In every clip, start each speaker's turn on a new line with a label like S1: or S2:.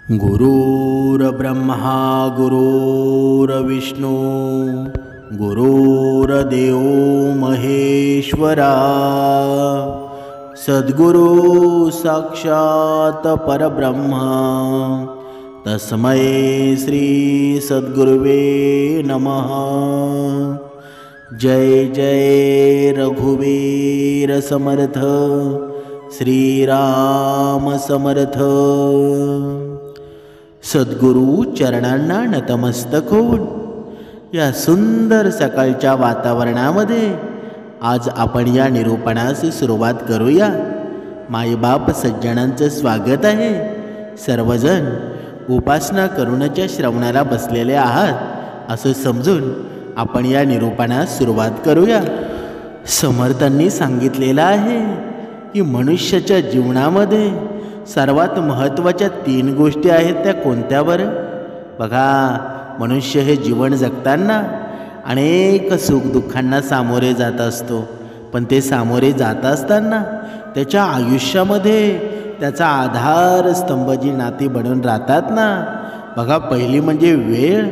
S1: गुरुर्ब्रह्मा गुरुर्विष्णू गुरुर्देव महेश्वरा सद्गुरु साक्षात परब्रह्म तस्मै श्री सद्गुरुवे नमः। जय जय रघुवीर समर्थ श्रीराम समर्थ। सद्गुरु चरणांना नतमस्तक होऊन या सुंदर सकाळच्या वातावरणामध्ये आज आपण या निरूपणास सुरुवात करूया। मायबाप सज्जनांचं स्वागत आहे। सर्वजण उपासना करूनच्या श्रवणाला बसलेले आहात असं समजून आपण या निरूपणास सुरुवात करूया। समर्थांनी सांगितलेलं आहे की मनुष्याच्या जीवनामध्ये सर्वात महत्त्वाच्या 3 गोष्टी आहेत, त्या कोणत्या बरं? बघा, मनुष्य हे जीवन जगताना अनेक सुखदुःखांना सामोरे जात असतो, पण ते सामोरे जात असताना त्याच्या आयुष्यामध्ये त्याचा आधारस्तंभ जी नाती बनून राहतात ना, बघा, पहिली म्हणजे वेळ,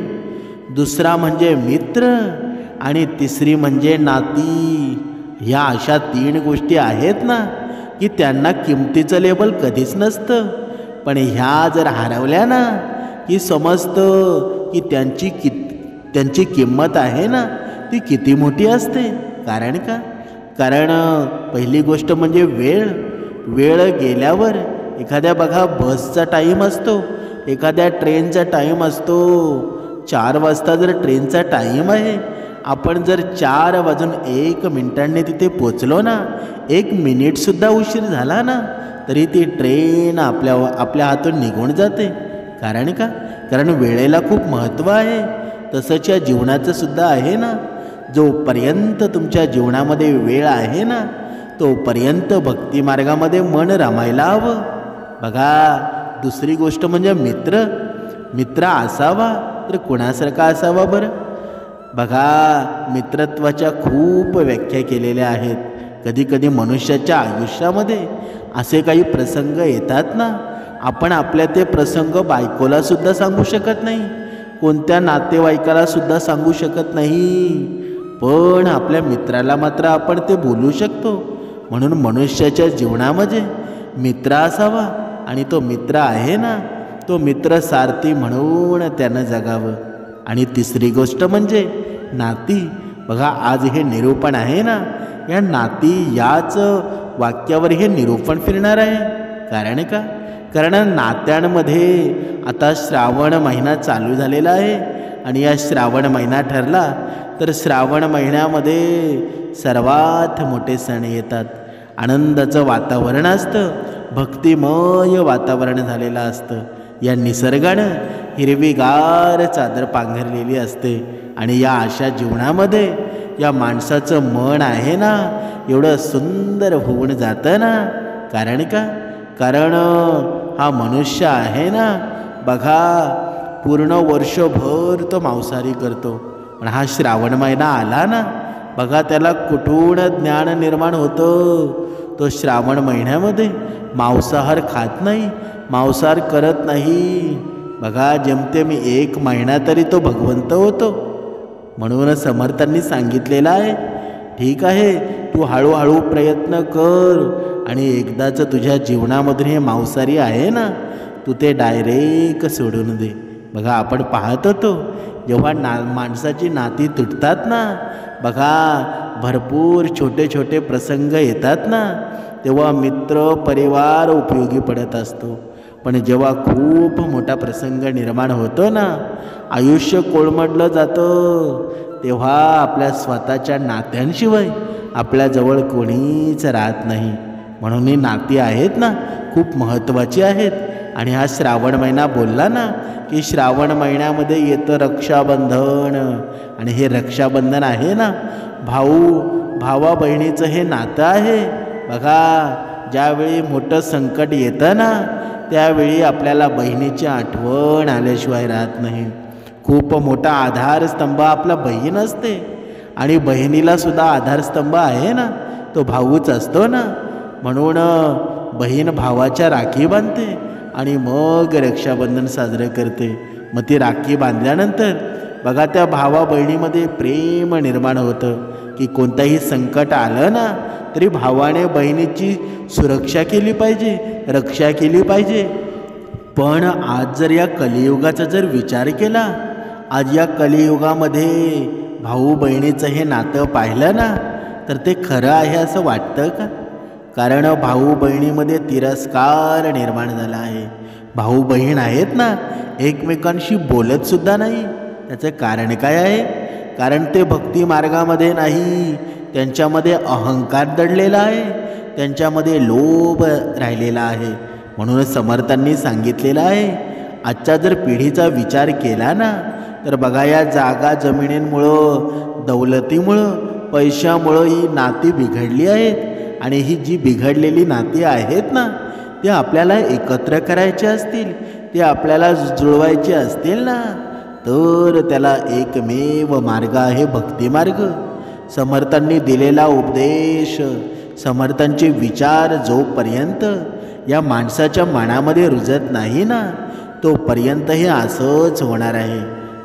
S1: दुसरा म्हणजे मित्र आणि तिसरी म्हणजे नाती। ह्या अशा 3 गोष्टी आहेत ना की त्यांना किमतीचं लेबल कधीच नसतं, पण ह्या जर हरवल्या ना की समजतं की त्यांची किंमत आहे ना ती किती मोठी असते। कारण का? कारण पहिली गोष्ट म्हणजे वेळ गेल्यावर एखाद्या बघा बसचा टाईम असतो, एखाद्या ट्रेनचा टाईम असतो, 4 वाजता जर ट्रेनचा टाईम आहे, आपण जर 4:01 तिथे पोचलो ना, 1 मिनिटसुद्धा उशीर झाला ना तरी ती ट्रेन आपल्या हातून निघून जाते। कारण का? कारण वेळेला खूप महत्त्व आहे। तसंच या जीवनाचं सुद्धा आहे ना, जोपर्यंत तुमच्या जीवनामध्ये वेळ आहे ना तोपर्यंत भक्तिमार्गामध्ये मन रमायला हवं। बघा, दुसरी गोष्ट म्हणजे मित्र असावा तर कुणासारखा असावा बरं? बघा, मित्रत्वाच्या खूप व्याख्या केलेल्या आहेत। कधी मनुष्याच्या आयुष्यामध्ये असे काही प्रसंग येतात ना, आपण आपल्या ते प्रसंग बायकोला सुद्धा सांगू शकत नाही, कोणत्या नातेवाईकाला सुद्धा सांगू शकत नाही, पण आपल्या मित्राला मात्र आपण ते बोलू शकतो। म्हणून मनुष्याच्या जीवनामध्ये मित्र असावा आणि तो मित्र आहे ना, तो मित्र सारथी म्हणून त्यानं जगावं। आणि तिसरी गोष्ट म्हणजे नाती। बघा, आज हे निरूपण आहे ना, या नाती याच वाक्यावर हे निरूपण फिरणार आहे। कारण का? कारण नात्यांमध्ये आता श्रावण महिना चालू झालेला आहे आणि या श्रावण महिना ठरला तर श्रावण महिन्यामध्ये सर्वात मोठे सण येतात। आनंदाचं वातावरण असतं, भक्तिमय वातावरण झालेलं असतं। या निसर्गानं हिरवीगार चादर पांघरलेली असते आणि या अशा जीवनामध्ये या माणसाचं मन आहे ना एवढं सुंदर होऊन जातं ना। कारण का? कारण हा मनुष्य आहे ना, बघा, पूर्ण वर्षभर तो मांसाहारी करतो, पण हा श्रावण महिना आला ना, बघा, त्याला कुठून ज्ञान निर्माण होतं। तो श्रावण महिन्यामध्ये मांसाहार खात नाही, मांसाहार करत नाही। बघा, जेमतेम 1 महिना तरी तो भगवंत होतो। म्हणून समर्थांनी सांगितलेलं आहे, ठीक आहे, तू हळूहळू प्रयत्न कर आणि एकदाच तुझ्या जीवनामधून हे मांसाहारी आहे ना, तू ते डायरेक्ट सोडून दे। बघा, आपण पाहत होतो जेव्हा माणसाची नाती तुटतात ना, बघा, भरपूर छोटे छोटे प्रसंग येतात ना, तेव्हा मित्र परिवार उपयोगी पडत असतो। पण जेव्हा खूप मोठा प्रसंग निर्माण होतो ना, आयुष्य कोलमडलं जातं, तेव्हा आपल्या स्वतःच्या नात्यांशिवाय आपल्याजवळ कोणीच राहत नाही। म्हणून ही नाती आहेत ना खूप महत्त्वाची आहेत। आणि हा श्रावण महिना बोलला ना की श्रावण महिन्यामध्ये येतं रक्षाबंधन, आणि हे रक्षाबंधन आहे ना, भावा बहिणीचं हे नातं आहे। बघा, ज्यावेळी मोठं संकट येतं ना त्यावेळी आपल्याला बहिणीची आठवण आल्याशिवाय राहत नाही। खूप मोठा आधारस्तंभ आपला बहीण असते, आणि बहिणीला सुद्धा आधारस्तंभ आहे ना तो भाऊच असतो ना। म्हणून बहीण भावाच्या राखी बांधते आणि मग रक्षाबंधन साजरं करते. मग ती राखी बांधल्यानंतर बघा त्या भावा बहिणीमध्ये प्रेम निर्माण होतं की कोणतंही संकट आलं ना तरी भावाने बहिणीची सुरक्षा केली पाहिजे, रक्षा केली पाहिजे. पण आज जर या कलियुगाचा जर विचार केला, आज या कलियुगामध्ये भाऊ बहिणीचं हे नातं पाहिलं ना तर ते खरं आहे असं वाटतं का? कारण भाऊ बहिणीमध्ये तिरस्कार निर्माण झाला आहे. भाऊ बहीण आहेत ना एकमेकांशी बोलतसुद्धा नाही. त्याचं कारण काय आहे? कारण ते भक्ती मार्गामध्ये नाही, त्यांच्यामध्ये अहंकार दडलेला आहे, त्यांच्यामध्ये लोभ राहिलेला आहे. म्हणूनच समर्थांनी सांगितलेलं आहे, आजच्या जर पिढीचा विचार केला ना तर बघा या जागा जमिनींमुळं, दौलतीमुळं, पैशामुळं ही नाती बिघडली आहेत. आणि ही जी बिघडलेली नाती आहेत ना ती आपल्याला एकत्र करायची असतील, ते आपल्याला जुळवायचे असतील ना तर त्याला एकमेव मार्ग आहे भक्तिमार्ग. समर्थांनी दिलेला उपदेश, समर्थांचे विचार जोपर्यंत या माणसाच्या मनामध्ये रुजत नाही ना तोपर्यंत हे असंच होणार आहे.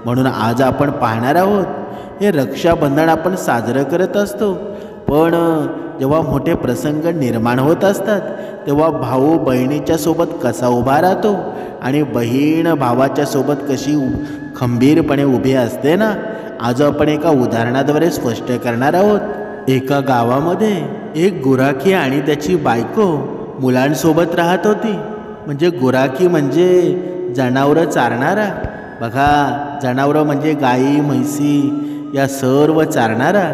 S1: म्हणून आज आपण पाहणार आहोत हे रक्षाबंधन आपण साजरं करत असतो. पण जेव्हा मोठे प्रसंग निर्माण होत असतात तेव्हा भाऊ बहिणीच्या सोबत कसा उभा राहतो आणि बहीण भावाच्या सोबत कशी खंबीरपणे उभी असते ना आज आपण एका उदाहरणाद्वारे स्पष्ट करणार आहोत. एका गावामध्ये एक गुराखी आणि त्याची बायको मुलांसोबत राहत होती. म्हणजे गुराखी म्हणजे जनावरं चारणारा. बघा जनावरं म्हणजे गाई म्हैसी या सर्व चारणारा.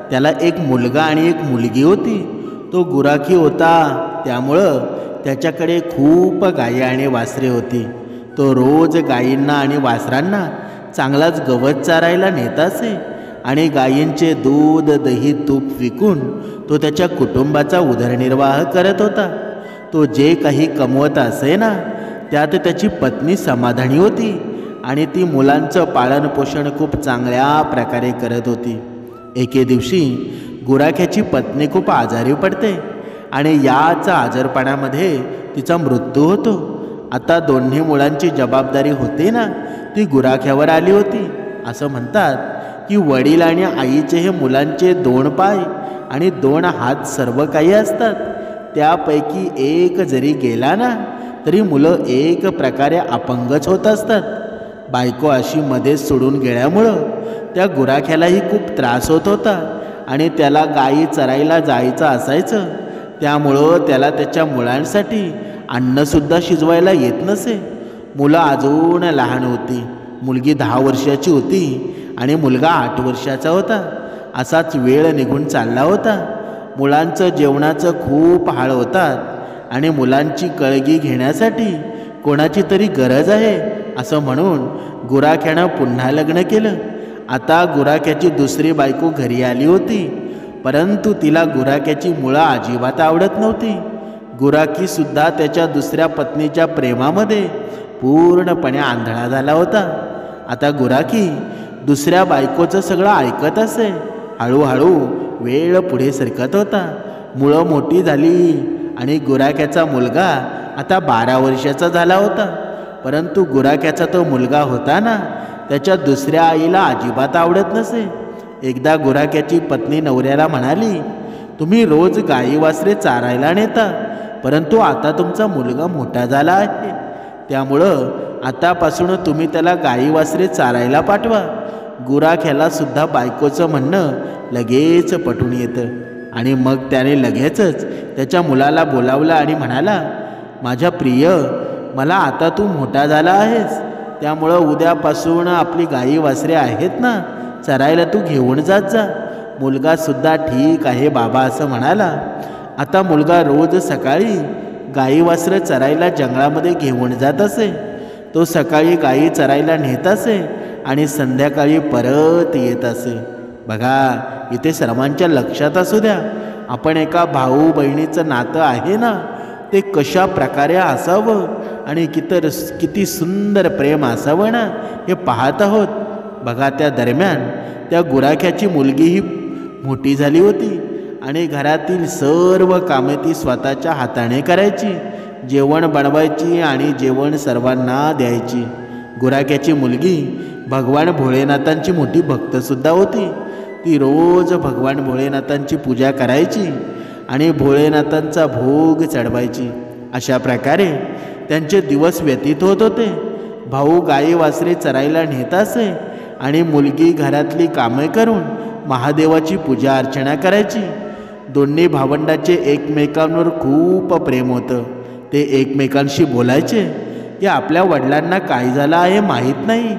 S1: त्याला एक मुलगा आणि एक मुलगी होती. तो गुराखी होता त्यामुळं त्याच्याकडे खूप गायी आणि वासरे होती. तो रोज गायींना आणि वासरांना चांगलाच गवत चारायला नेत असे आणि गायींचे दूध दही तूप विकून तो त्याच्या कुटुंबाचा उदरनिर्वाह करत होता. तो जे काही कमवत असे ना त्यात त्याची पत्नी समाधानी होती आणि ती मुलांचं पालनपोषण खूप चांगल्या प्रकारे करत होती. एके दिवशी गुराख्याची पत्नी खूप आजारी पडते आणि याच आजारपणामध्ये तिचा मृत्यू होतो. आता दोन्ही मुलांची जबाबदारी होती ना ती गुराख्यावर आली होती. असं म्हणतात की वडील आणि आईचे हे मुलांचे 2 पाय आणि 2 हात सर्व काही असतात. त्यापैकी एक जरी गेला ना तरी मुलं एक प्रकारे अपंगच होत असतात. बायको अशी मध्येच सोडून गेल्यामुळं त्या गुराख्यालाही खूप त्रास होत होता आणि त्याला गायी चरायला जायचं असायचं. त्यामुळं त्याला त्याच्या मुलांसाठी अन्नसुद्धा शिजवायला येत नसे. मुलं अजून लहान होती. मुलगी 10 वर्षाची होती आणि मुलगा 8 वर्षाचा होता. असाच वेळ निघून चालला होता. मुलांचं जेवणाचं खूप हाल होतात आणि मुलांची काळजी घेण्यासाठी कोणाची तरी गरज आहे असं म्हणून गुराख्यानं पुन्हा लग्न केलं. आता गुराख्याची दुसरी बायको घरी आली होती, परंतु तिला गुराख्याची मुळं अजिबात आवडत नव्हती. गुराखीसुद्धा त्याच्या दुसऱ्या पत्नीच्या प्रेमामध्ये पूर्णपणे आंधळा झाला होता. आता गुराखी दुसऱ्या बायकोचं सगळं ऐकत असे. हळूहळू वेळ पुढे सरकत होता. मुलं मोठी झाली आणि गुराख्याचा मुलगा आता 12 वर्षाचा झाला होता. परंतु गुराख्याचा तो मुलगा होता ना त्याच्या दुसऱ्या आईला अजिबात आवडत नसे. एकदा गुराख्याची पत्नी नवऱ्याला म्हणाली, तुम्ही रोज गाई वासरे चारायला नेता, परंतु आता तुमचा मुलगा मोठा झाला आहे, त्यामुळं आतापासून तुम्ही त्याला गाई वासरे चारायला पाठवा. गुराख्याला सुद्धा बायकोचं म्हणणं लगेच पटून येतं आणि मग त्याने लगेचच त्याच्या मुलाला बोलावलं आणि म्हणाला, माझ्या प्रिय, मला आता तू मोठा झाला आहेस, त्यामुळं उद्यापासून आपली गाई वासरे आहेत ना चरायला तू घेऊन जात जा. मुलगासुद्धा ठीक आहे बाबा असं म्हणाला. आता मुलगा रोज सकाळी गाई वासरं चरायला जंगलामध्ये घेऊन जात असे. तो सकाळी गाई चरायला नेत असे आणि संध्याकाळी परत येत असे. बघा इथे सर्वांच्या लक्षात असू द्या, आपण एका भाऊ बहिणीचं नातं आहे ना ते कशा प्रकारे असावं आणि किती सुंदर प्रेम असावं ना हे पाहत आहोत. बघा त्या दरम्यान त्या गुराख्याची मुलगी ही मोठी झाली होती आणि घरातील सर्व कामे ती स्वतःच्या हाताने करायची. जेवण बनवायची आणि जेवण सर्वांना द्यायची. गुराख्याची मुलगी भगवान भोळेनाथांची मोठी भक्तसुद्धा होती. ती रोज भगवान भोळेनाथांची पूजा करायची आणि भोळेनाथांचा भोग चढवायची. अशा प्रकारे त्यांचे दिवस व्यतीत होत होते. भाऊ गाई वासरे चरायला नेत असे आणि मुलगी घरातली कामे करून महादेवाची पूजा अर्चना करायची. दोन्ही भावंडाचे एकमेकांवर खूप प्रेम होतं. ते एकमेकांशी बोलायचे की आपल्या वडिलांना काय झालं आहे माहीत नाही.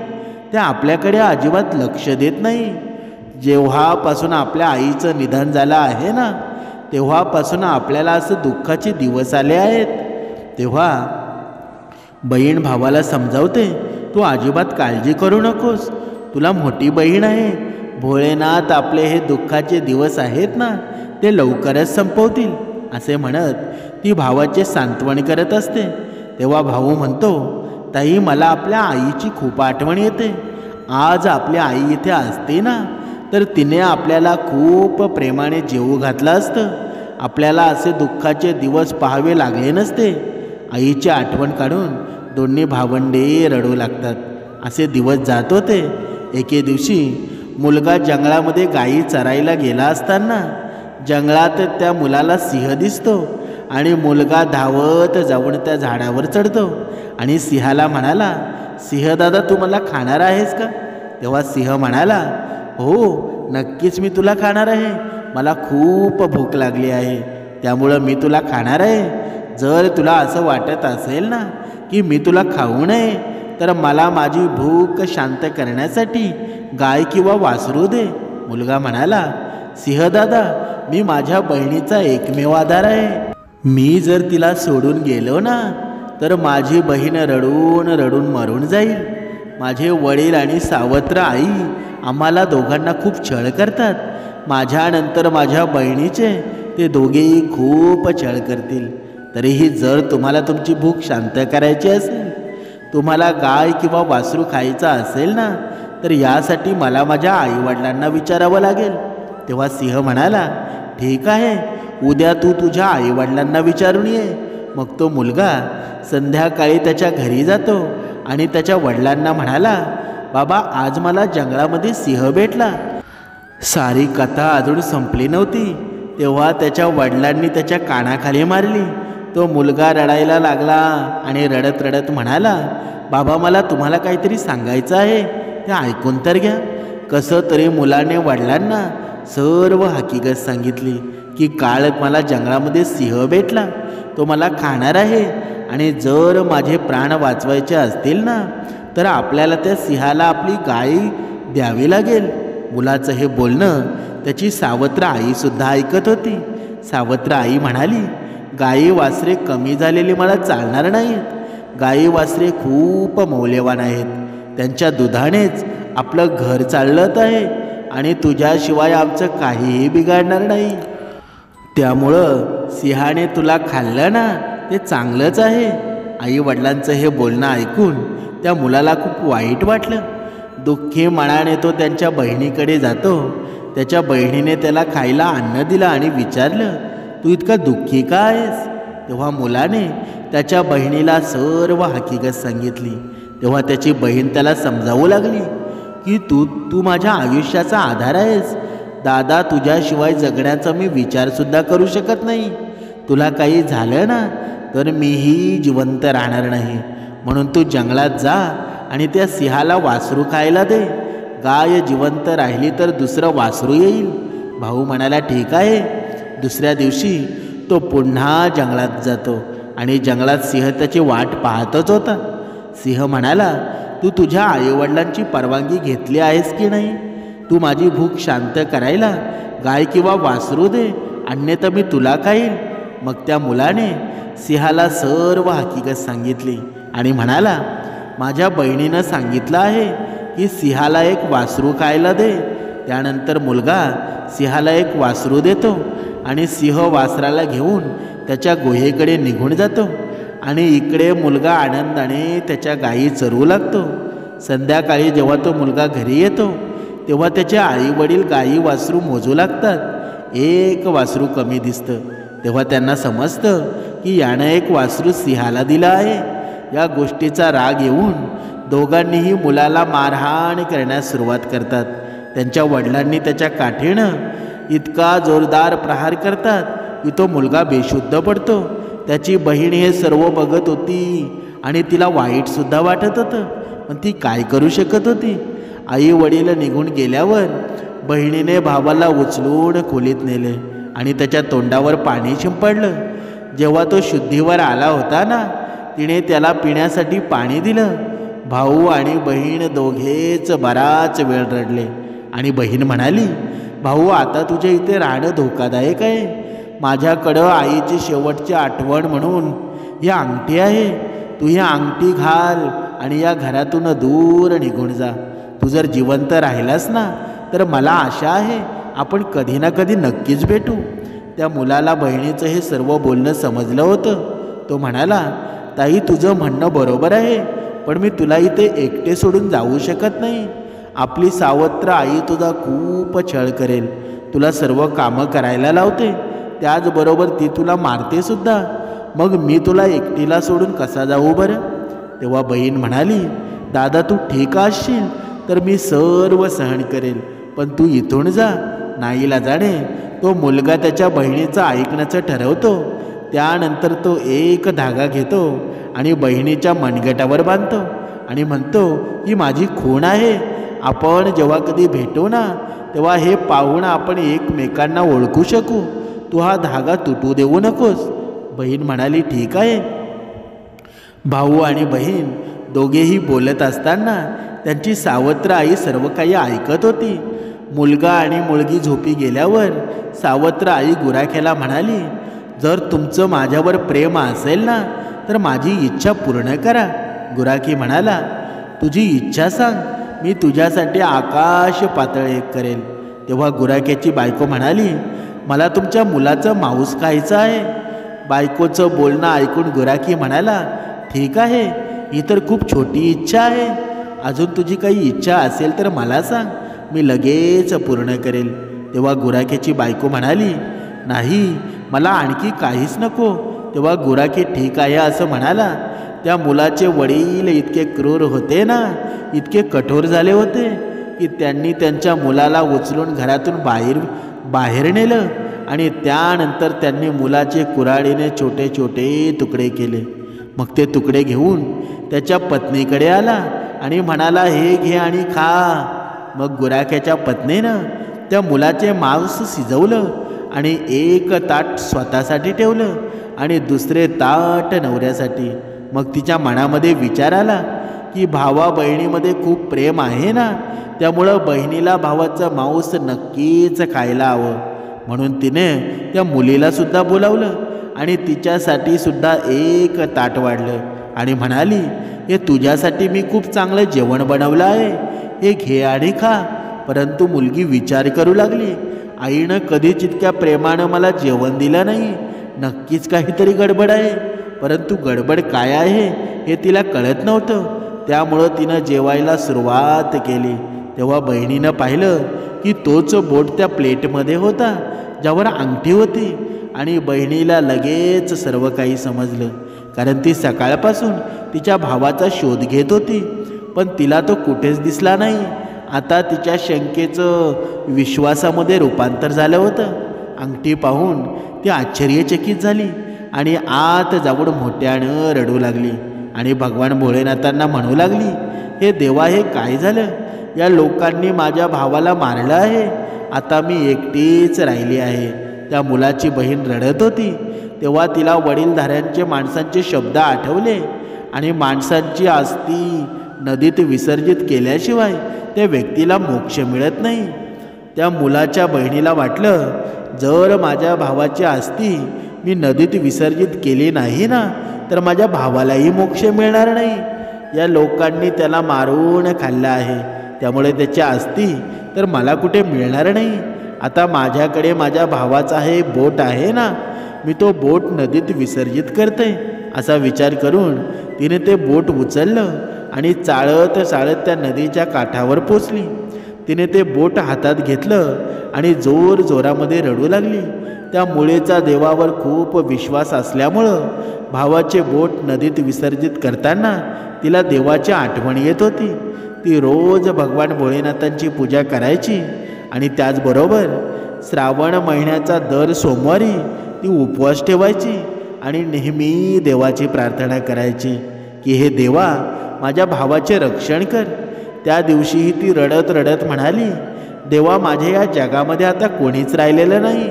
S1: ते आपल्याकडे अजिबात लक्ष देत नाही. जेव्हापासून आपल्या आईचं निधन झालं आहे ना, तेव्हापासून आपल्याला असं दुःखाचे दिवस आले आहेत. तेव्हा बहीण भावाला समजावते, तू अजिबात काळजी करू नकोस, तुला मोठी बहीण आहे. भोळेनाथ आपले हे दुःखाचे दिवस आहेत ना, ते लवकरच संपवतील असे म्हणत ती भावाचे सांत्वन करत असते. तेव्हा भाऊ म्हणतो, ताई मला आपल्या आईची खूप आठवण येते. आज आपली आई इथे असते ना, तर तिने आपल्याला खूप प्रेमाने जेवू घातलं असतं. आपल्याला असे दुःखाचे दिवस पाहावे लागले नसते. आईची आठवण काढून दोन्ही भावंडे रडू लागतात. असे दिवस जात होते. एके दिवशी मुलगा जंगलामध्ये गायी चरायला गेला असताना जंगलात त्या मुलाला सिंह दिसतो आणि मुलगा धावत जाऊन त्या झाडावर चढतो आणि सिंहाला म्हणाला, सिंह दादा तू मला खाणार आहेस का? तेव्हा सिंह म्हणाला, हो नक्कीच मी तुला खाणार आहे. मला खूप भूक लागली आहे, त्यामुळं मी तुला खाणार आहे. जर तुला असं वाटत असेल ना की मी तुला खाऊ नये, तर मला माझी भूक शांत करण्यासाठी गाय किंवा वासरू दे. मुलगा म्हणाला, सिंहदादा मी माझ्या बहिणीचा एकमेव आधार आहे. मी जर तिला सोडून गेलो ना, तर माझी बहीण रडून रडून मरून जाईल. माझे वडील आणि सावत्र आई आम्हाला दोघांना खूप छळ करतात. माझ्यानंतर माझ्या बहिणीचे ते दोघेही खूप छळ करतील. तरीही जर तुम्हाला तुमची भूक शांत करायची असेल, तुम्हाला गाय किंवा वासरू खायचा असेल ना, तर यासाठी मला माझ्या आईवडिलांना विचारावं लागेल. तेव्हा सिंह म्हणाला, ठीक आहे, उद्या तू तुझ्या आईवडिलांना विचारून ये. मग तो मुलगा संध्याकाळी त्याच्या घरी जातो आणि त्याच्या वडिलांना म्हणाला, बाबा आज मला जंगलामध्ये सिंह भेटला. सारी कथा अजून संपली नव्हती तेव्हा त्याच्या वडिलांनी त्याच्या कानाखाली मारली. तो मुलगा रडायला लागला आणि रडत रडत म्हणाला, बाबा मला तुम्हाला काहीतरी सांगायचं आहे, ते ऐकून तर घ्या. कसं तरी मुलाने वडिलांना सर्व हकीकत सांगितली की काल मला जंगलामध्ये सिंह भेटला, तो मला खाणार आहे आणि जर माझे प्राण वाचवायचे असतील ना, तर आपल्याला त्या सिंहाला आपली गाय द्यावी लागेल. मुलाचं हे बोलणं त्याची सावत्र आईसुद्धा ऐकत होती. सावत्र आई म्हणाली, गाई वासरे कमी झालेली मला चालणार नाहीत. गाई वासरे खूप मौल्यवान आहेत. त्यांच्या दुधानेच आपलं घर चालत आहे आणि तुझ्याशिवाय आमचं काहीही बिघडणार नाही. त्यामुळं सिंहाने तुला खाल्लं ना, ते चांगलंच आहे. आई वडिलांचं हे बोलणं ऐकून त्या मुलाला खूप वाईट वाटलं. दुःखी मनाने तो त्यांच्या बहिणीकडे जातो. त्याच्या बहिणीने त्याला खायला अन्न दिलं आणि विचारलं, तू इतका दुःखी का आहेस? तेव्हा मुलाने त्याच्या बहिणीला सर्व हकीकत सांगितली. तेव्हा त्याची बहीण त्याला समजावू लागली की तू माझ्या आयुष्याचा आधार आहेस. दादा तुझ्याशिवाय जगण्याचा मी विचारसुद्धा करू शकत नाही. तुला काही झालं ना, तर मीही जिवंत राहणार नाही. म्हणून तू जंगलात जा आणि त्या सिंहाला वासरू खायला दे. गाय जिवंत राहिली तर दुसरं वासरू येईल. भाऊ म्हणाला, ठीक आहे. दुसऱ्या दिवशी तो पुन्हा जंगलात जातो आणि जंगलात सिंह त्याची वाट पाहतच होता. सिंह म्हणाला, तू तुझ्या आईवडिलांची परवानगी घेतली आहेस की नाही? तू माझी भूक शांत करायला गाय किंवा वासरू दे, अन्यथा मी तुला खाईल. मग त्या मुलाने सिंहाला सर्व हकीकत सांगितली आणि म्हणाला, माझ्या बहिणीनं सांगितलं आहे की सिंहाला एक वासरू खायला दे. त्यानंतर मुलगा सिंहाला एक वासरू देतो आणि सिंह वासराला घेऊन त्याच्या गुहेकडे निघून जातो आणि इकडे मुलगा आनंदाने त्याच्या गायी चरवू लागतो. संध्याकाळी जेव्हा तो मुलगा घरी येतो तेव्हा त्याचे आई वडील गायी वासरू मोजू लागतात. एक वासरू कमी दिसतं. तेव्हा त्यांना समजतं की यानं एक वासरू सिंहाला दिलं आहे. या गोष्टीचा राग येऊन दोघांनीही मुलाला मारहाण करण्यास सुरुवात करतात. त्यांच्या वडिलांनी त्याच्या काठीनं इतका जोरदार प्रहार करतात की तो मुलगा बेशुद्ध पडतो. त्याची बहीण हे सर्व बघत होती आणि तिला वाईटसुद्धा वाटत होतं, पण ती काय करू शकत होती. आई वडील निघून गेल्यावर बहिणीने भावाला उचलून खोलीत नेले आणि त्याच्या तोंडावर पाणी शिंपडलं. जेव्हा तो शुद्धीवर आला होता ना, तिने त्याला पिण्यासाठी पाणी दिलं. भाऊ आणि बहीण दोघेच बराच वेळ रडले आणि बहीण म्हणाली, भाऊ आता तुझ्या इथे राहणं धोकादायक आहे. माझ्याकडं आईची शेवटची आठवण म्हणून ही अंगठी आहे. तू ही अंगठी घाल आणि या घरातून दूर निघून जा. तू जर जिवंत राहिलास ना, तर मला आशा आहे आपण कधी ना कधी नक्कीच भेटू. त्या मुलाला बहिणीचं हे सर्व बोलणं समजलं होतं. तो म्हणाला, ताई तुझं म्हणणं बरोबर आहे, पण मी तुला इथे एकटे सोडून जाऊ शकत नाही. आपली सावत्र आई तुझा खूप छळ करेल, तुला सर्व कामं करायला लावते, त्याचबरोबर ती तुला मारते सुद्धा. मग मी तुला एकटीला सोडून कसा जाऊ बरं. तेव्हा बहीण म्हणाली, दादा तू ठीक असशील तर मी सर्व सहन करेल, पण तू इथून जा. नाईलाजाने तो मुलगा त्याच्या बहिणीचं ऐकण्याचं ठरवतो. त्यानंतर तो एक धागा घेतो आणि बहिणीच्या मनगटावर बांधतो आणि म्हणतो, ही माझी खूण आहे. आपण जेव्हा कधी भेटू ना, तेव्हा हे पाहून आपण एकमेकांना ओळखू शकू. तू हा धागा तुटू देऊ नकोस. बहीण म्हणाली, ठीक आहे. भाऊ आणि बहीण दोघेही बोलत असताना त्यांची सावत्र आई सर्व काही ऐकत होती. मुलगा आणि मुलगी झोपी गेल्यावर सावत्र आई गुराख्याला म्हणाली, जर तुमचं माझ्यावर प्रेम असेल ना, तर माझी इच्छा पूर्ण करा. गुराखी म्हणाला, तुझी इच्छा सांग, मी तुझ्यासाठी आकाश पातळ एक करेल. तेव्हा गुराख्याची बायको म्हणाली, मला तुमच्या मुलाचं मांस खायचं आहे. बायकोचं बोलणं ऐकून गुराखी म्हणाला, ठीक आहे, ही तर खूप छोटी इच्छा आहे. अजून तुझी काही इच्छा असेल तर मला सांग, मी लगेच पूर्ण करेल. तेव्हा गुराख्याची बायको म्हणाली, नाही, मला आणखी काहीच नको. तेव्हा गुराखी ठीक आहे असं म्हणाला. त्या मुलाचे वडील इतके क्रूर होते ना, इतके कठोर झाले होते की त्यांनी त्यांच्या मुलाला उचलून घरातून बाहेर नेलं आणि त्यानंतर त्यांनी मुलाचे कुऱ्हाडीने छोटे छोटे तुकडे केले. मग ते तुकडे घेऊन त्याच्या पत्नीकडे आला आणि म्हणाला, हे घे आणि खा. मग गुराख्याच्या पत्नीनं त्या मुलाचे मांस शिजवलं आणि एक ताट स्वतःसाठी ठेवलं आणि दुसरे ताट नवऱ्यासाठी. मग तिच्या मनामध्ये विचार आला की भावा बहिणीमध्ये खूप प्रेम आहे ना, त्यामुळं बहिणीला भावाचं मांस नक्कीच खायला हवं. म्हणून तिने त्या मुलीलासुद्धा बोलावलं आणि तिच्यासाठी सुद्धा एक ताट वाढलं आणि म्हणाली, हे तुझ्यासाठी मी खूप चांगलं जेवण बनवलं आहे, हे घे आणि खा. परंतु मुलगी विचार करू लागली, आईनं कधीच इतक्या प्रेमानं मला जेवण दिलं नाही. नक्कीच काहीतरी गडबड आहे, परंतु गडबड काय आहे हे तिला कळत नव्हतं. त्यामुळं तिनं जेवायला सुरुवात केली. तेव्हा बहिणीनं पाहिलं की तोच बोट त्या प्लेटमध्ये होता ज्यावर अंगठी होती आणि बहिणीला लगेच सर्व काही समजलं, कारण ती सकाळपासून तिच्या भावाचा शोध घेत होती, पण तिला तो कुठेच दिसला नाही. आता तिच्या शंकेचं विश्वासामध्ये रूपांतर झालं होतं. अंगठी पाहून ती आश्चर्यचकित झाली आणि आत जाऊन मोठ्यानं रडू लागली आणि भगवान भोळेनाथांना म्हणू लागली, हे देवा, हे काय झालं. या लोकांनी माझ्या भावाला मारलं आहे. आता मी एकटीच राहिली आहे. त्या मुलाची बहीण रडत होती. तेव्हा तिला वडीलधाऱ्यांचे माणसांचे शब्द आठवले आणि माणसांची अस्थी नदीत विसर्जित केल्याशिवाय त्या व्यक्तीला मोक्ष मिळत नाही. त्या मुलाच्या बहिणीला वाटलं, जर माझ्या भावाची अस्थी मी नदीत विसर्जित केली नाही ना, तर माझ्या भावालाही मोक्ष मिळणार नाही. या लोकांनी त्याला मारून खाल्लं आहे, त्यामुळे त्याची अस्थी तर मला कुठे मिळणार नाही. आता माझ्याकडे माझ्या भावाचा हे बोट आहे ना, मी तो बोट नदीत विसर्जित करते. असा विचार करून तिने ते बोट उचललं आणि चाळत चाळत त्या नदीच्या काठावर पोचली. तिने ते बोट हातात घेतलं आणि जोर जोरामध्ये रडू लागली. त्या मुळेचा देवावर खूप विश्वास असल्यामुळं भावाचे बोट नदीत विसर्जित करताना तिला देवाची आठवण येत होती. ती रोज भगवान भोलेनाथांची पूजा करायची आणि त्याचबरोबर श्रावण महिन्याचा दर सोमवारी ती उपवास ठेवायची आणि नेहमी देवाची प्रार्थना करायची की हे देवा, माझ्या भावाचे रक्षण कर. त्या दिवशीही ती रडत रडत म्हणाली, देवा, माझ्या या जगामध्ये आता कोणीच राहिलेलं नाही.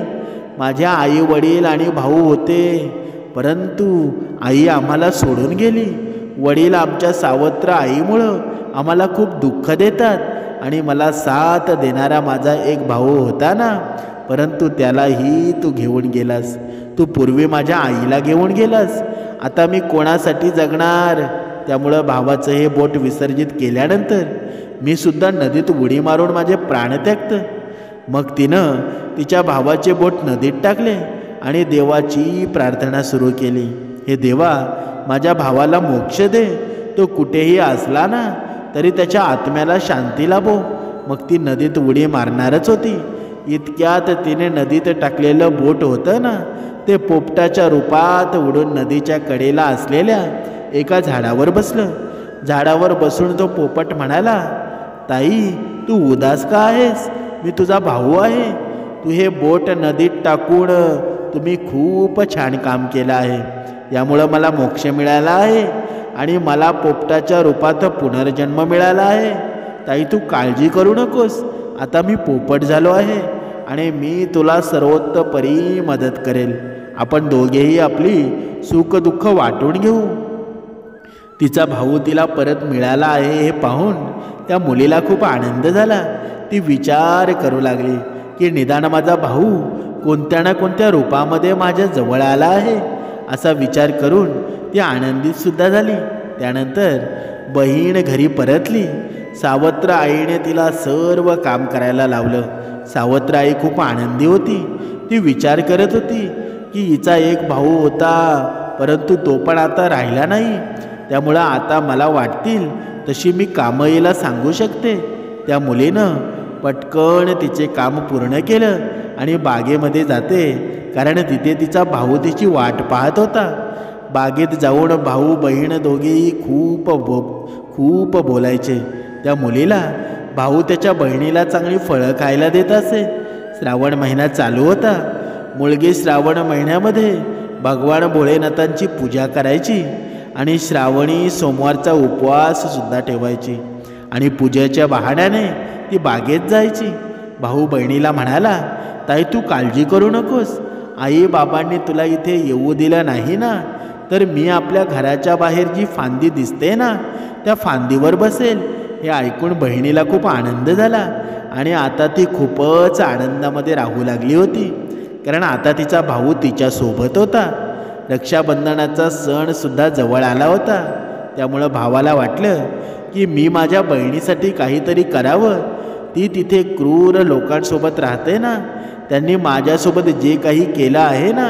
S1: माझ्या आई वडील आणि भाऊ होते, परंतु आई आम्हाला सोडून गेली. वडील आमच्या सावत्र आईमुळं आम्हाला खूप दुःख देतात आणि मला साथ देणारा माझा एक भाऊ होता ना, परंतु त्यालाही तू घेऊन गेलास. तू पूर्वी माझ्या आईला घेऊन गेलास. आता मी कोणासाठी जगणार? त्यामुळं भावाचं हे बोट विसर्जित केल्यानंतर मी सुद्धा नदीत उडी मारून माझे प्राण त्यागतं. मग तिनं तिच्या भावाचे बोट नदीत टाकले आणि देवाची प्रार्थना सुरू केली. हे देवा, माझ्या भावाला मोक्ष दे. तो कुठेही असला ना तरी त्याच्या आत्म्याला शांती लाभो. मग ती नदीत उडी मारणारच होती. इतक्यात तिने नदीत टाकलेलं बोट होतं ना, ते पोपटाच्या रूपात उडून नदीच्या कडेला असलेल्या एका झाडावर बसलं. झाडावर बसून तो पोपट म्हणाला, ताई, तू उदास का आहेस? मी तुझा भाऊ आहे. तू हे बोट नदीत टाकून तुम्ही खूप छान काम केलं आहे. यामुळं मला मोक्ष मिळाला आहे आणि मला पोपटाच्या रूपात पुनर्जन्म मिळाला आहे. ताई, तू काळजी करू नकोस. आता मी पोपट झालो आहे आणि मी तुला सर्वोत्तपरी मदत करेल. आपण दोघेही आपली सुख दुःख वाटून घेऊ. तिचा भाऊ तिला परत मिळाला आहे हे पाहून त्या मुलीला खूप आनंद झाला. ती विचार करू लागली की निदान माझा भाऊ कोणत्या ना कोणत्या रूपामध्ये माझ्या जवळ आला आहे. असा विचार करून ती आनंदित सुद्धा झाली. त्यानंतर बहीण घरी परतली. सावत्र आईने तिला सर्व काम करायला लावलं. सावत्र आई खूप आनंदी होती. ती विचार करत होती की हिचा एक भाऊ होता, परंतु तो पण आता राहिला नाही. त्यामुळं आता मला वाटतील तशी मी कामं हिला सांगू शकते. त्या मुलीनं पटकन तिचे काम पूर्ण केलं आणि बागेमध्ये जाते, कारण तिथे तिचा भाऊ तिची वाट पाहत होता. बागेत जाऊन भाऊ बहीण दोघेही खूप बोलायचे. त्या मुलीला भाऊ त्याच्या बहिणीला चांगली फळं खायला देत असे. श्रावण महिना चालू होता. मुलगी श्रावण महिन्यामध्ये भगवान भोलेनाथांची पूजा करायची आणि श्रावणी सोमवारचा उपवास सुद्धा ठेवायची आणि पूजेच्या बहाण्याने ती बागेत जायची. भाऊ बहिणीला म्हणाला, ताई, तू काळजी करू नकोस. आई बाबांनी तुला इथे येऊ दिलं नाही ना, तर मी आपल्या घराच्या बाहेर जी फांदी दिसते ना, त्या फांदीवर बसेल. हे ऐकून बहिणीला खूप आनंद झाला आणि आता ती खूपच आनंदामध्ये राहू लागली होती, कारण आता तिचा भाऊ तिच्यासोबत होता. रक्षाबंधनाचा सण सुद्धा जवळ आला होता. त्यामुळं भावाला वाटलं की मी माझ्या बहिणीसाठी काहीतरी करावं. ती तिथे क्रूर लोकांसोबत राहते ना, त्यांनी माझ्यासोबत जे काही केलं आहे ना,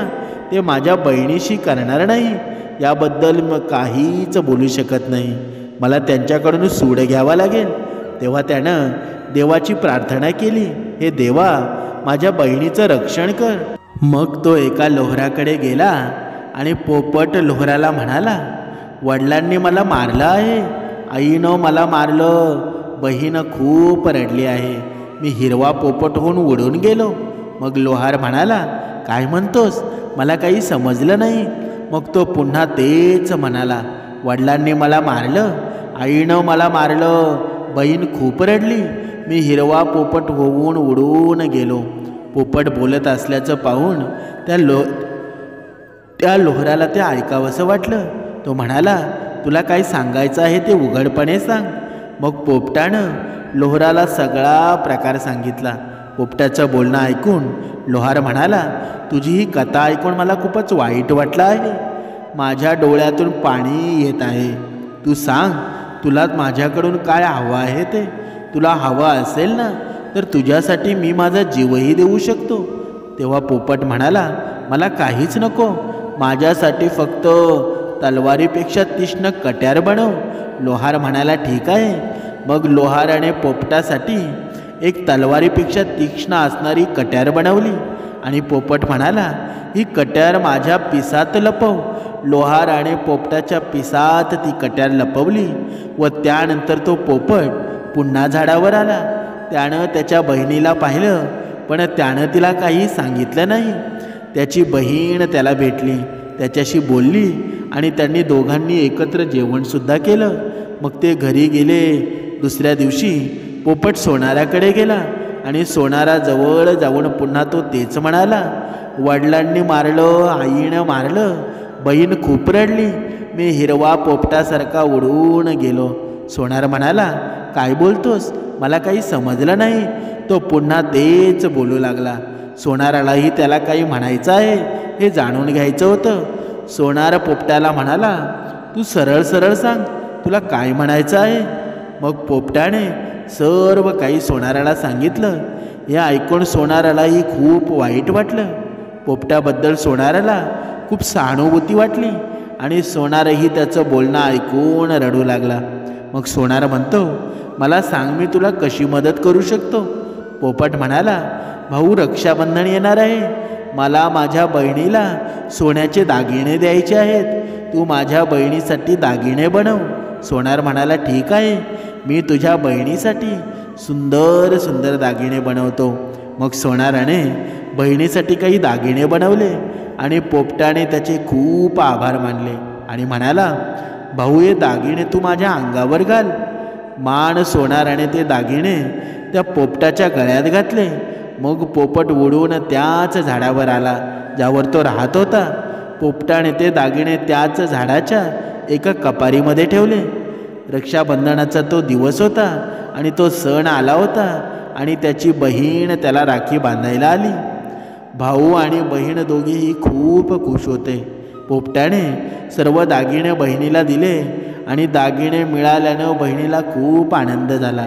S1: ते माझ्या बहिणीशी करणार नाही. याबद्दल मग काहीच बोलू शकत नाही. मला त्यांच्याकडून सूड घ्यावा लागेल. तेव्हा त्यानं देवाची प्रार्थना केली, हे देवा, माझ्या बहिणीचं रक्षण कर. मग तो एका लोहराकडे गेला आणि पोपट लोहराला म्हणाला, वडिलांनी मला मारलं आहे, आईनं मला मारलं, बहीण खूप रडली आहे. मी हिरवा पोपट होऊन उडून गेलो. मग लोहार म्हणाला, काय म्हणतोस? मला काही समजलं नाही. मग तो पुन्हा तेच म्हणाला, वडिलांनी मला मारलं, आईनं मला मारलं, बहीण खूप रडली, मी हिरवा पोपट होऊन उडून गेलो. पोपट बोलत असल्याचं पाहून त्या लोहराला ते ऐकावंसं वाटलं. तो म्हणाला, तुला काय सांगायचं आहे ते उघडपणे सांग. मग पोपटानं लोहराला सगळा प्रकार सांगितला. पोपटाचं बोलणं ऐकून लोहार म्हणाला, तुझी ही कथा ऐकून मला खूपच वाईट वाटलं आहे. माझ्या डोळ्यातून पाणी येत आहे. तू सांग, तुला माझ्याकडून काय हवं आहे ते? तुला हवं असेल ना, तर तुझ्यासाठी मी माझा जीवही देऊ शकतो. तेव्हा पोपट म्हणाला, मला काहीच नको. माझ्यासाठी फक्त तलवारीपेक्षा तीक्ष्ण कट्यार बनव. लोहार म्हणाला, ठीक आहे. मग लोहाराने पोपटासाठी एक तलवारीपेक्षा तीक्ष्ण असणारी कट्यार बनवली आणि पोपट म्हणाला, ही कट्यार माझ्या पिसात लपव. लोहाराने पोपटाच्या पिसात ती कट्यार लपवली व त्यानंतर तो पोपट पुन्हा झाडावर आला. त्यानं त्याच्या बहिणीला पाहिलं, पण त्यानं तिला काही सांगितलं नाही. त्याची बहीण त्याला भेटली, त्याच्याशी बोलली आणि त्यांनी दोघांनी एकत्र जेवणसुद्धा केलं. मग ते घरी गेले. दुसऱ्या दिवशी पोपट सोनाराकडे गेला आणि सोनाराजवळ जाऊन पुन्हा तो तेच म्हणाला, वडिलांनी मारलं, आईनं मारलं. बहीण खूप रडली. मी हिरवा पोपटासारखा उडून गेलो. सोनार म्हणाला, काय बोलतोस? मला काही समजलं नाही. तो पुन्हा तेच बोलू लागला. सोनारालाही त्याला काही म्हणायचं आहे हे जाणून घ्यायचं होतं. सोनार पोपटाला म्हणाला, तू सरळ सरळ सांग, तुला काय म्हणायचं आहे? मग पोपटाने सर्व काही सोनाराला सांगितलं. हे ऐकून सोनारालाही खूप वाईट वाटलं. पोपटाबद्दल सोनाराला खूप सहानुभूती वाटली आणि सोनारही त्याचं बोलणं ऐकून रडू लागला. मग सोनार म्हणतो, मला सांग, मी तुला कशी मदत करू शकतो? पोपट म्हणाला, भाऊ, रक्षाबंधन येणार आहे. मला माझ्या बहिणीला सोन्याचे दागिने द्यायचे आहेत. तू माझ्या बहिणीसाठी दागिने बनव. सोनार म्हणाला, ठीक आहे, मी तुझ्या बहिणीसाठी सुंदर सुंदर दागिने बनवतो. मग सोनाराने बहिणीसाठी काही दागिने बनवले आणि पोपटाने त्याचे खूप आभार मानले आणि म्हणाला, भाऊ, हे दागिने तू माझ्या अंगावर घाल. मान सोनाराने ते दागिने त्या पोपटाच्या गळ्यात घातले. मग पोपट उडून त्याच झाडावर आला ज्यावर तो राहत होता. पोपटाने ते दागिने त्याच झाडाच्या एका कपारीमध्ये ठेवले. रक्षाबंधनाचा तो दिवस होता आणि तो सण आला होता आणि त्याची बहीण त्याला राखी बांधायला आली. भाऊ आणि बहीण दोघेही खूप खुश होते. पोपटाने सर्व दागिने बहिणीला दिले आणि दागिने मिळाल्यानं बहिणीला खूप आनंद झाला.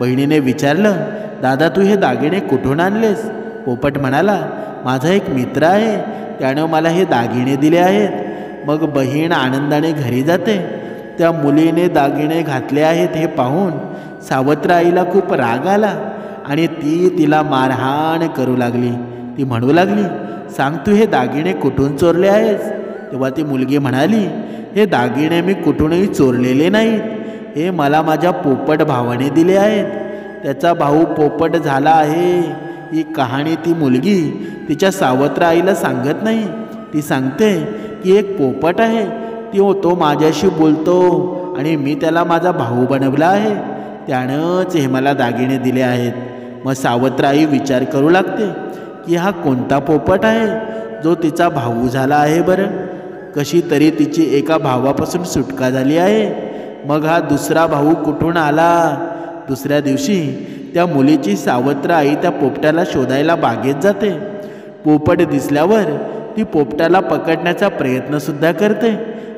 S1: बहिणीने विचारलं, दादा, तू हे दागिने कुठून आणलेस? पोपट म्हणाला, माझा एक मित्र आहे, त्यानं मला हे दागिने दिले आहेत. मग बहीण आनंदाने घरी जाते. त्या मुलीने दागिने घातले आहेत हे पाहून सावत्र आईला खूप राग आला आणि ती तिला मारहाण करू लागली. ती म्हणू लागली, सांग, तू हे दागिने कुठून चोरले आहेस? तेव्हा ती मुलगी म्हणाली, हे दागिने मी कुठूनही चोरलेले नाहीत. हे मला माझ्या पोपट भावाने दिले आहेत. त्याचा भाऊ पोपट झाला आहे. ही कहाणी ती मुलगी तिच्या सावत्र आईला सांगत नाही. ती सांगते की एक पोपट आहे, तो माझ्याशी बोलतो आणि मी त्याला माझा भाऊ बनवला आहे. त्यानंच हे मला दागिने दिले आहेत. मग सावत्र आई विचार करू लागते की हा कोणता पोपट आहे जो तिचा भाऊ झाला आहे बरं? कशी तरी तिची एका भावापासून सुटका झाली आहे. मग हा दुसरा भाऊ कुठून आला? दुसऱ्या दिवशी त्या मुलीची सावत्र आई त्या पोपटाला शोधायला बागेत जाते. पोपट दिसल्यावर ती पोपटाला पकडण्याचा प्रयत्नसुद्धा करते,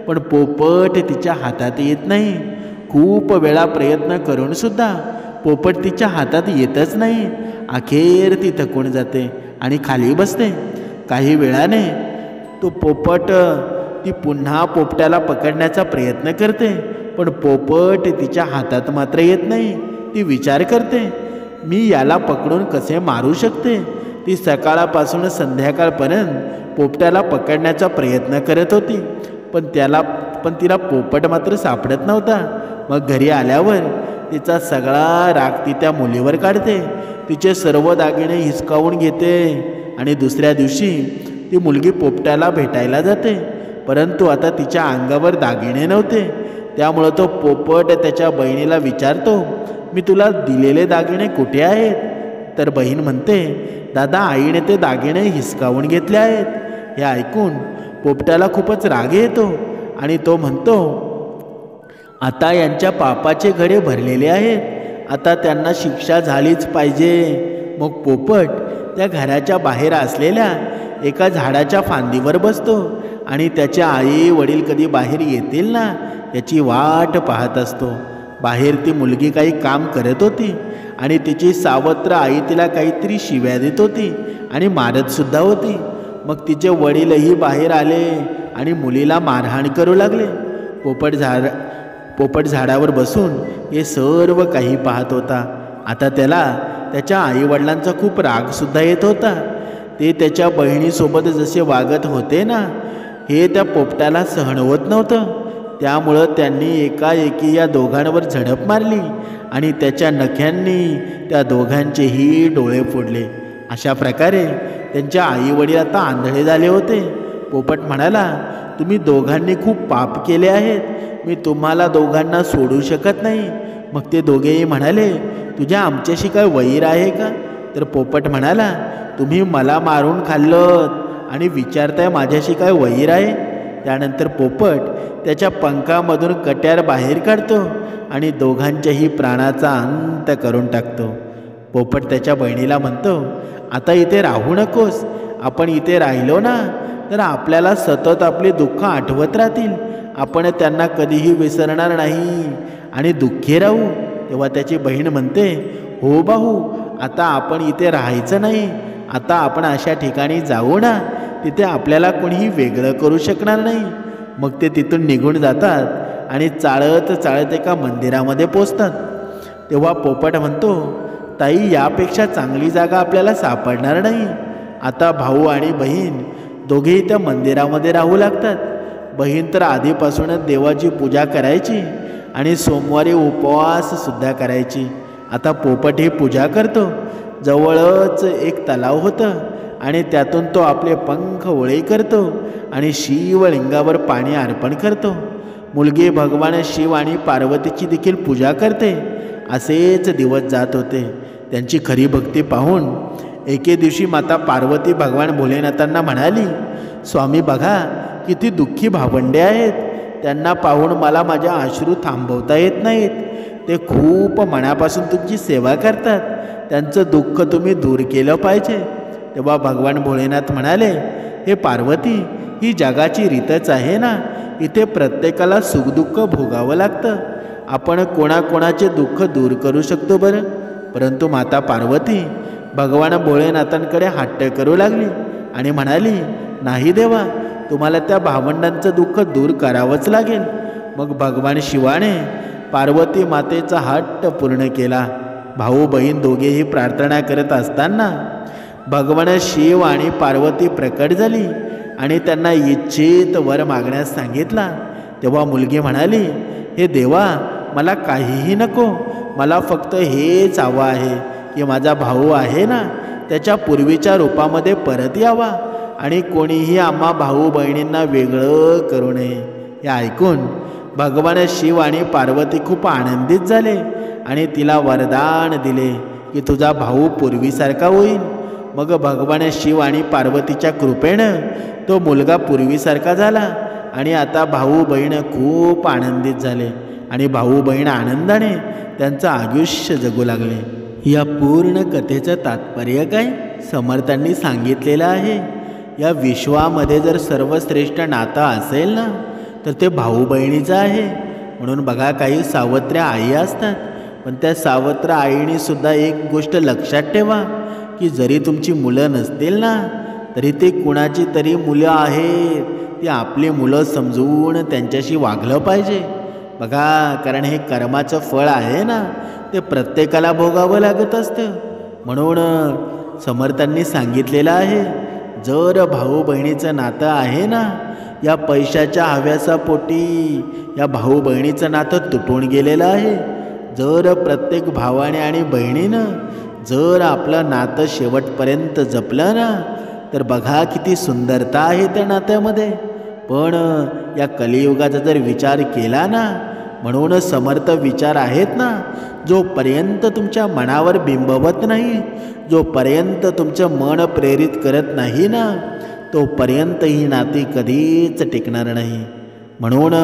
S1: पण पोपट तिच्या हातात येत नाही. खूप वेळा प्रयत्न करूनसुद्धा पोपट तिच्या हातात येतच नाही. अखेर ती थकून जाते आणि खाली बसते. काही वेळाने तो पोपट ती पुन्हा पोपटाला पकडण्याचा प्रयत्न करते, पण पोपट तिच्या हातात मात्र येत नाही. ती विचार करते, मी याला पकडून कसे मारू शकते? ती सकाळपासून संध्याकाळपर्यंत पोपटाला पकडण्याचा प्रयत्न करत होती, पण तिला पोपट मात्र सापडत नव्हता. मग घरी आल्यावर तिचा सगळा राग ती त्या मुलीवर काढते. तिचे सर्व दागिने हिसकावून घेते आणि दुसऱ्या दिवशी ती मुलगी पोपटाला भेटायला जाते. परंतु आता तिच्या अंगावर दागिने नव्हते. त्यामुळं तो पोपट त्याच्या बहिणीला विचारतो, मी तुला दिलेले दागिने कुठे आहेत? तर बहीण म्हणते, दादा, आईने ते दागिने हिसकावून घेतले आहेत. हे ऐकून पोपटाला खूपच राग येतो आणि तो म्हणतो, आता यांच्या पापाचे घडे भरलेले आहेत. आता त्यांना शिक्षा झालीच पाहिजे. मग पोपट त्या घराच्या बाहेर असलेल्या एका झाडाच्या फांदीवर बसतो आणि त्याच्या आई वडील कधी बाहेर येतील ना याची वाट पाहत असतो. बाहेर ती मुलगी काही काम करत होती आणि तिची सावत्र आई तिला काहीतरी शिव्या देत होती आणि मारतसुद्धा होती. मग तिचे वडीलही बाहेर आले आणि मुलीला मारहाण करू लागले. पोपट झाडावर बसून हे सर्व काही पाहत होता. आता त्याला त्याच्या आईवडिलांचा खूप रागसुद्धा येत होता. ते त्याच्या बहिणीसोबत जसे वागत होते ना, हे त्या पोपटाला सहन होत नव्हतं. त्यामुळं त्यांनी एकाएकी या दोघांवर झडप मारली आणि त्याच्या नख्यांनी त्या दोघांचेही डोळे फोडले. अशा प्रकारे त्यांच्या आईवडील आता आंधळे झाले होते. पोपट म्हणाला, तुम्ही दोघांनी खूप पाप केले आहेत, मी तुम्हाला दोघांना सोडू शकत नाही. मग ते दोघेही म्हणाले, तुझ्या आमच्याशी काय वैर आहे का? तर पोपट म्हणाला, तुम्ही मला मारून खाल्लं आणि विचारताय माझ्याशी काय वैर आहे? त्यानंतर पोपट त्याच्या पंखामधून कट्यार बाहेर काढतो आणि दोघांच्याही प्राणाचा अंत करून टाकतो. पोपट त्याच्या बहिणीला म्हणतो, आता इथे राहू नकोस. आपण इथे राहिलो ना तर आपल्याला सतत आपले दुःख आठवत राहतील. आपण त्यांना कधीही विसरणार नाही आणि दुःखी राहू. तेव्हा त्याची बहीण म्हणते, हो भाऊ, आता आपण इथे राहायचं नाही. आता आपण अशा ठिकाणी जाऊ ना, तिथे आपल्याला कोणीही वेगळं करू शकणार नाही. मग ते तिथून निघून जातात आणि चाळत चाळत एका मंदिरामध्ये पोचतात. तेव्हा पोपट म्हणतो, ताई, यापेक्षा चांगली जागा आपल्याला सापडणार नाही. आता भाऊ आणि बहीण दोघेही त्या मंदिरामध्ये राहू लागतात. बहीण तर आधीपासूनच देवाची पूजा करायची आणि सोमवारी उपवाससुद्धा करायची. आता पोपट ही पूजा करतो. जवळच एक तलाव होतं आणि त्यातून तो आपले पंख ओळे करतो आणि शिवलिंगावर पाणी अर्पण करतो. मुलगी भगवान शिव आणि पार्वतीची देखील पूजा करते. असेच दिवस जात होते. त्यांची खरी भक्ती पाहून एके दिवशी माता पार्वती भगवान भोलेनाथांना म्हणाली, स्वामी बघा, किती दुःखी भावंडे आहेत. त्यांना पाहून मला माझ्या अश्रू थांबवता येत नाहीत. ते खूप मनापासून तुमची सेवा करतात. त्यांचं दुःख तुम्ही दूर केलं पाहिजे. तेव्हा भगवान भोलेनाथ म्हणाले, हे पार्वती, ही जगाची रीतच आहे ना. इथे प्रत्येकाला सुखदुःख भोगावं लागतं. आपण कोणाकोणाचे दुःख दूर करू शकतो बरं? परंतु माता पार्वती भगवान भोलेनाथांकडे हट्ट करू लागली आणि म्हणाली, नाही देवा, तुम्हाला त्या भावंडांचं दुःख दूर करावंच लागेल. मग भगवान शिवाने पार्वती मातेचा हट्ट पूर्ण केला. भाऊ बहीण दोघेही प्रार्थना करत असताना भगवान शिव आणि पार्वती प्रकट झाली आणि त्यांना इच्छित वर मागण्यास सांगितला. तेव्हा मुलगी म्हणाली, हे देवा, मला काहीही नको. मला फक्त हेच हवं आहे की माझा भाऊ आहे ना, त्याच्या पूर्वीच्या रूपामध्ये परत यावा आणि कोणीही आम्हा भाऊ बहिणींना वेगळं करू नये. हे ऐकून भगवान शिव आणि पार्वती खूप आनंदित झाले आणि तिला वरदान दिले की तुझा भाऊ पूर्वीसारखा होईल. मग भगवान शिव आणि पार्वतीच्या कृपेनं तो मुलगा पूर्वीसारखा झाला आणि आता भाऊ बहीण खूप आनंदित झाले आणि भाऊ बहीण आनंदाने त्यांचं आयुष्य जगू लागले. या पूर्ण कथेचं तात्पर्य काय? समर्थांनी सांगितलेलं आहे, या विश्वामध्ये जर सर्वश्रेष्ठ नातं असेल ना तर ते भाऊ बहिणीचं आहे. म्हणून बघा, काही सावत्र आई असतात, पण त्या सावत्र आईनीसुद्धा एक गोष्ट लक्षात ठेवा की जरी तुमची मुलं नसतील ना तरी ते कुणाची तरी मुलं आहेत, ती आपली मुलं समजून त्यांच्याशी वागलं पाहिजे. बघा, कारण हे कर्माचं फळ आहे ना, ते प्रत्येकाला भोगावं लागत असतं. म्हणून समर्थांनी सांगितलेलं आहे, जर भाऊ बहिणीचं नातं आहे ना, या पैशाच्या हव्यासापोटी या भाऊ बहिणीचं नातं तुटून गेलेलं आहे. जर प्रत्येक भावाने आणि बहिणीनं जर आपलं नातं शेवटपर्यंत जपलं ना तर बघा किती सुंदरता आहे त्या नात्यामध्ये. पण या कलियुगाचा जर विचार केला ना, म्हणून समर्थ विचार आहेत ना, जोपर्यंत तुमच्या मनावर बिंबवत नाही, जोपर्यंत तुमचं मन प्रेरित करत नाही ना, तोपर्यंत ही नाती कधीच टिकणार नाही. म्हणून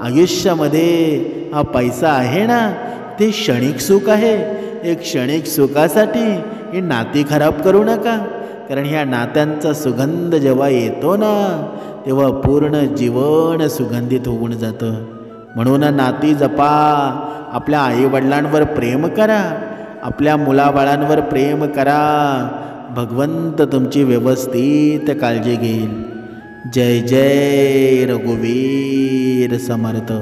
S1: आयुष्यामध्ये हा पैसा आहे ना, ते क्षणिक सुख आहे. एक क्षणिक सुखासाठी ही नाती खराब करू नका. कारण ह्या नात्यांचा सुगंध जेव्हा येतो ना, तेव्हा पूर्ण जीवन सुगंधित होऊन जातं. म्हणून नाती जपा. आपल्या आईवडिलांवर प्रेम करा, आपल्या मुलाबाळांवर प्रेम करा. भगवंत तुमची व्यवस्थित काळजी घेईल. जय जय रघुवीर समर्थ.